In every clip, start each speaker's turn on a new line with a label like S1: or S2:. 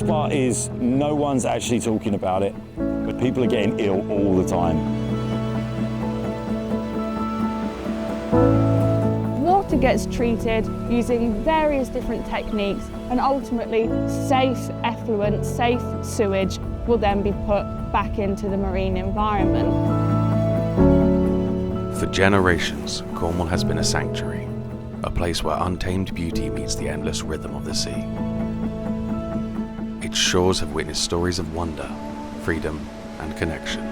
S1: worst part is no one's actually talking about it, but people are getting ill all the time.
S2: Water gets treated using various different techniques, and ultimately safe effluent, safe sewage will then be put back into the marine environment.
S3: For generations, Cornwall has been a sanctuary, a place where untamed beauty meets the endless rhythm of the sea. Its shores have witnessed stories of wonder, freedom, and connection.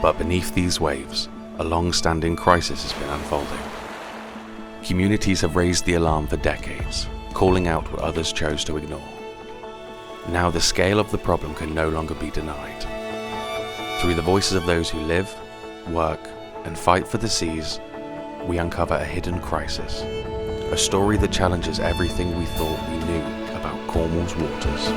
S3: But beneath these waves, a long-standing crisis has been unfolding. Communities have raised the alarm for decades, calling out what others chose to ignore. Now the scale of the problem can no longer be denied. Through the voices of those who live, work, and fight for the seas, we uncover a hidden crisis, a story that challenges everything we thought we knew about Cornwall's waters.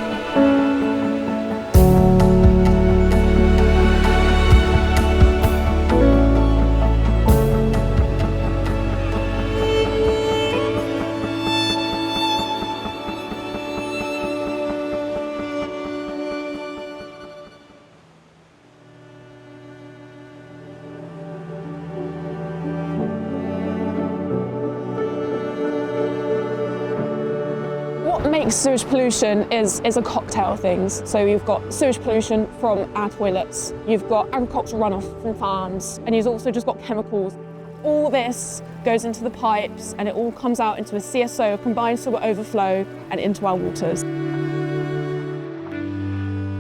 S2: What makes sewage pollution is a cocktail of things. So you've got sewage pollution from our toilets, you've got agricultural runoff from farms, and you've also just got chemicals. All this goes into the pipes and it all comes out into a CSO, a combined sewer overflow, and into our waters.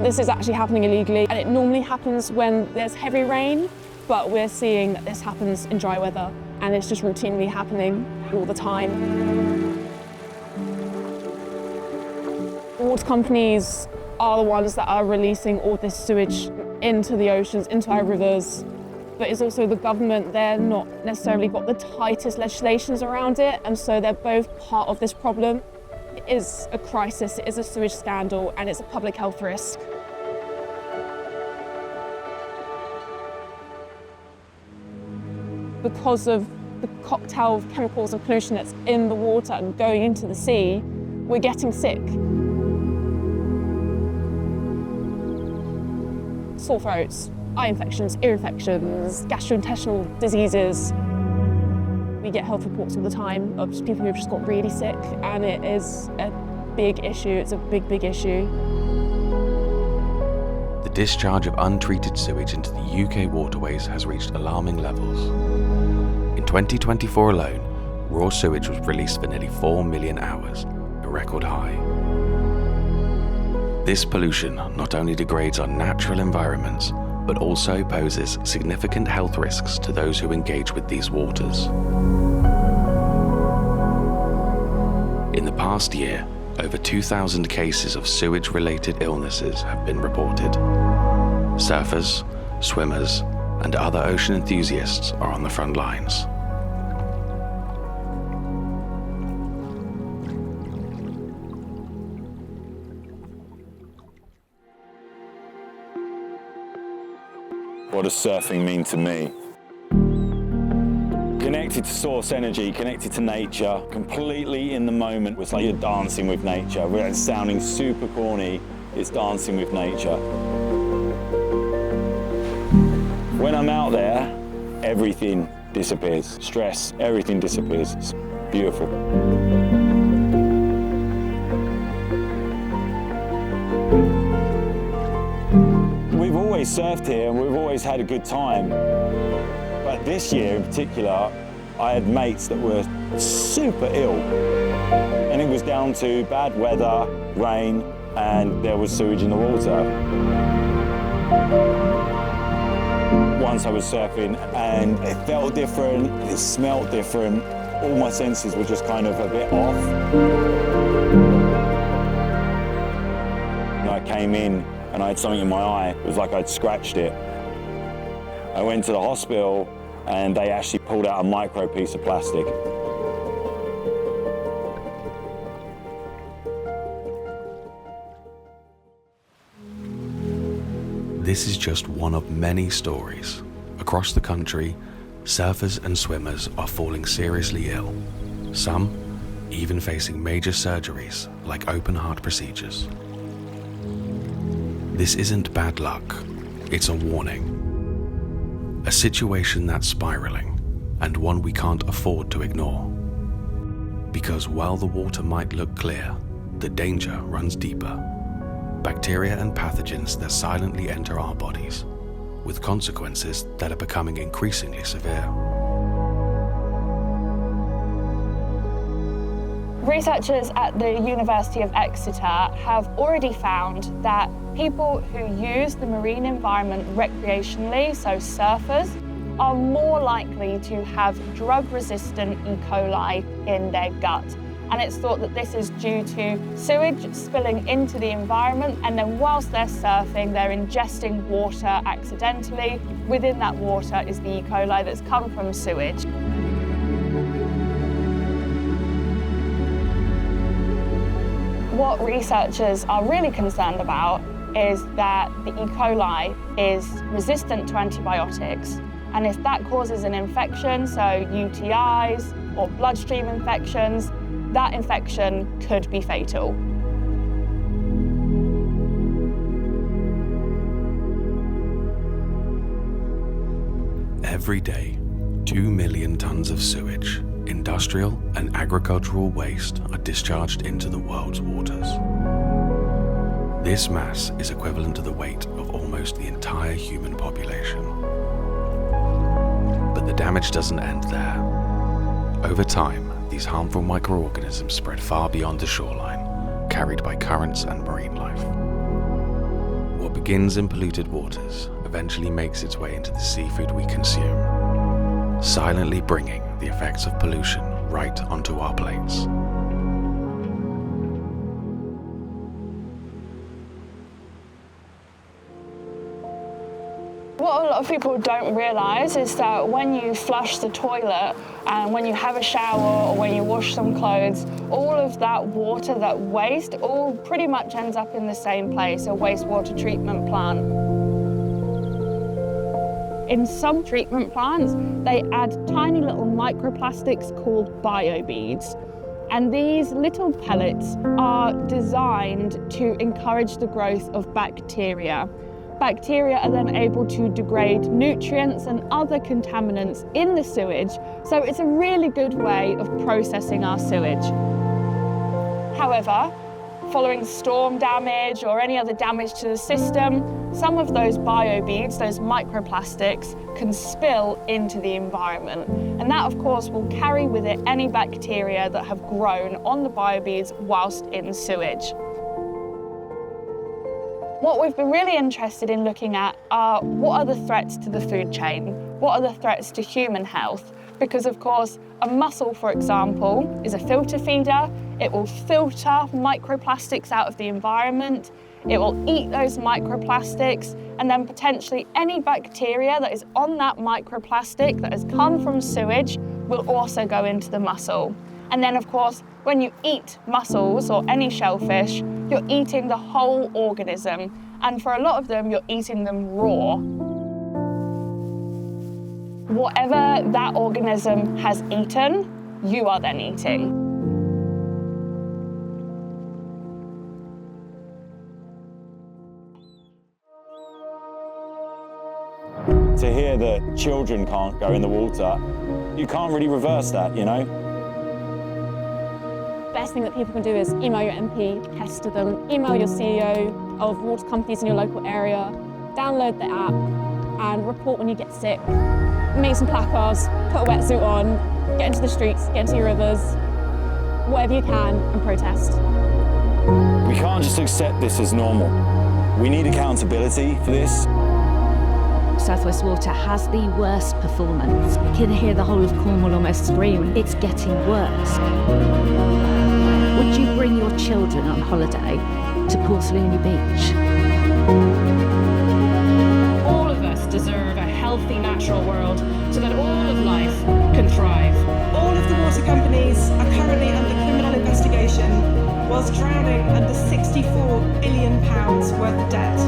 S2: This is actually happening illegally, and it normally happens when there's heavy rain, but we're seeing that this happens in dry weather, and it's just routinely happening all the time. Water companies are the ones that are releasing all this sewage into the oceans, into our rivers. But it's also the government, they're not necessarily got the tightest legislations around it, and so they're both part of this problem. It is a crisis, it is a sewage scandal, and it's a public health risk. Because of the cocktail of chemicals and pollution that's in the water and going into the sea, we're getting sick. Sore throats, eye infections, ear infections, gastrointestinal diseases. We get health reports all the time of people who've just got really sick, and it is a big issue. It's a big, big issue.
S3: The discharge of untreated sewage into the UK waterways has reached alarming levels. In 2024 alone, raw sewage was released for nearly 4 million hours, a record high. This pollution not only degrades our natural environments, but also poses significant health risks to those who engage with these waters. In the past year, over 2,000 cases of sewage-related illnesses have been reported. Surfers, swimmers, and other ocean enthusiasts are on the front lines.
S1: What does surfing mean to me? Connected to source energy, connected to nature, completely in the moment. It's like you're dancing with nature. It's sounding super corny, it's dancing with nature. When I'm out there, everything disappears. Stress, everything disappears. It's beautiful. We've always surfed here and we've always had a good time. But this year in particular, I had mates that were super ill. And it was down to bad weather, rain, and there was sewage in the water. Once I was surfing and it felt different, it smelled different. All my senses were just kind of a bit off. And I came in and I had something in my eye. It was like I'd scratched it. I went to the hospital and they actually pulled out a micro piece of plastic.
S3: This is just one of many stories. Across the country, surfers and swimmers are falling seriously ill. Some even facing major surgeries like open heart procedures. This isn't bad luck, it's a warning. A situation that's spiraling, and one we can't afford to ignore. Because while the water might look clear, the danger runs deeper. Bacteria and pathogens that silently enter our bodies, with consequences that are becoming increasingly severe.
S2: Researchers at the University of Exeter have already found that people who use the marine environment recreationally, so surfers, are more likely to have drug-resistant E. coli in their gut. And it's thought that this is due to sewage spilling into the environment, and then whilst they're surfing, they're ingesting water accidentally. Within that water is the E. coli that's come from sewage. What researchers are really concerned about is that the E. coli is resistant to antibiotics, and if that causes an infection, so UTIs or bloodstream infections, that infection could be fatal.
S3: Every day, 2 million tons of sewage, industrial and agricultural waste are discharged into the world's waters. This mass is equivalent to the weight of almost the entire human population. But the damage doesn't end there. Over time, these harmful microorganisms spread far beyond the shoreline, carried by currents and marine life. What begins in polluted waters eventually makes its way into the seafood we consume, silently bringing the effects of pollution right onto our plates.
S2: What a lot of people don't realise is that when you flush the toilet and when you have a shower or when you wash some clothes, all of that water, that waste, all pretty much ends up in the same place, a wastewater treatment plant. In some treatment plants, they add tiny little microplastics called biobeads. And these little pellets are designed to encourage the growth of bacteria. Bacteria are then able to degrade nutrients and other contaminants in the sewage, so it's a really good way of processing our sewage. However, following storm damage or any other damage to the system, some of those biobeads, those microplastics, can spill into the environment. And that, of course, will carry with it any bacteria that have grown on the biobeads whilst in sewage. What we've been really interested in looking at are what are the threats to the food chain? What are the threats to human health? Because of course, a mussel, for example, is a filter feeder. It will filter microplastics out of the environment. It will eat those microplastics, and then potentially any bacteria that is on that microplastic that has come from sewage will also go into the mussel. And then, of course, when you eat mussels or any shellfish, you're eating the whole organism. And for a lot of them, you're eating them raw. Whatever that organism has eaten, you are then eating.
S1: To hear that children can't go in the water, you can't really reverse that, you know?
S2: Best thing that people can do is email your MP, pester them, email your CEO of water companies in your local area, download the app and report when you get sick. Make some placards, put a wetsuit on, get into the streets, get into your rivers, whatever you can, and protest.
S1: We can't just accept this as normal. We need accountability for this.
S4: South West Water has the worst performance. You can hear the whole of Cornwall almost scream. It's getting worse. Would you bring your children on holiday to Portslade Beach?
S5: All of us deserve a healthy natural world so that all of life can thrive.
S6: All of the water companies are currently under criminal investigation whilst drowning under £64 billion worth of debt.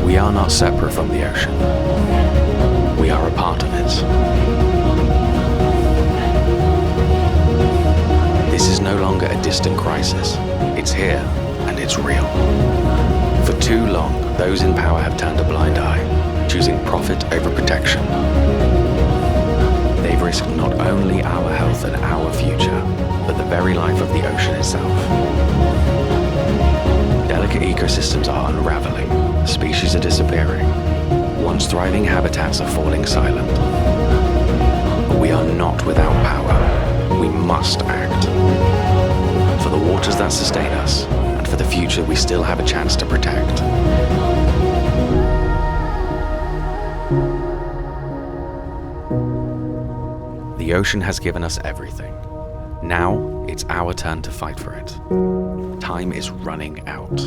S3: We are not separate from the ocean. We are a part of it. This is no longer a distant crisis. It's here, and it's real. For too long, those in power have turned a blind eye, choosing profit over protection. They've risked not only our health and our future, but the very life of the ocean itself. Delicate ecosystems are unraveling, species are disappearing. Once thriving habitats are falling silent. But we are not without power. We must act. For the waters that sustain us, and for the future we still have a chance to protect. The ocean has given us everything. Now, it's our turn to fight for it. Time is running out.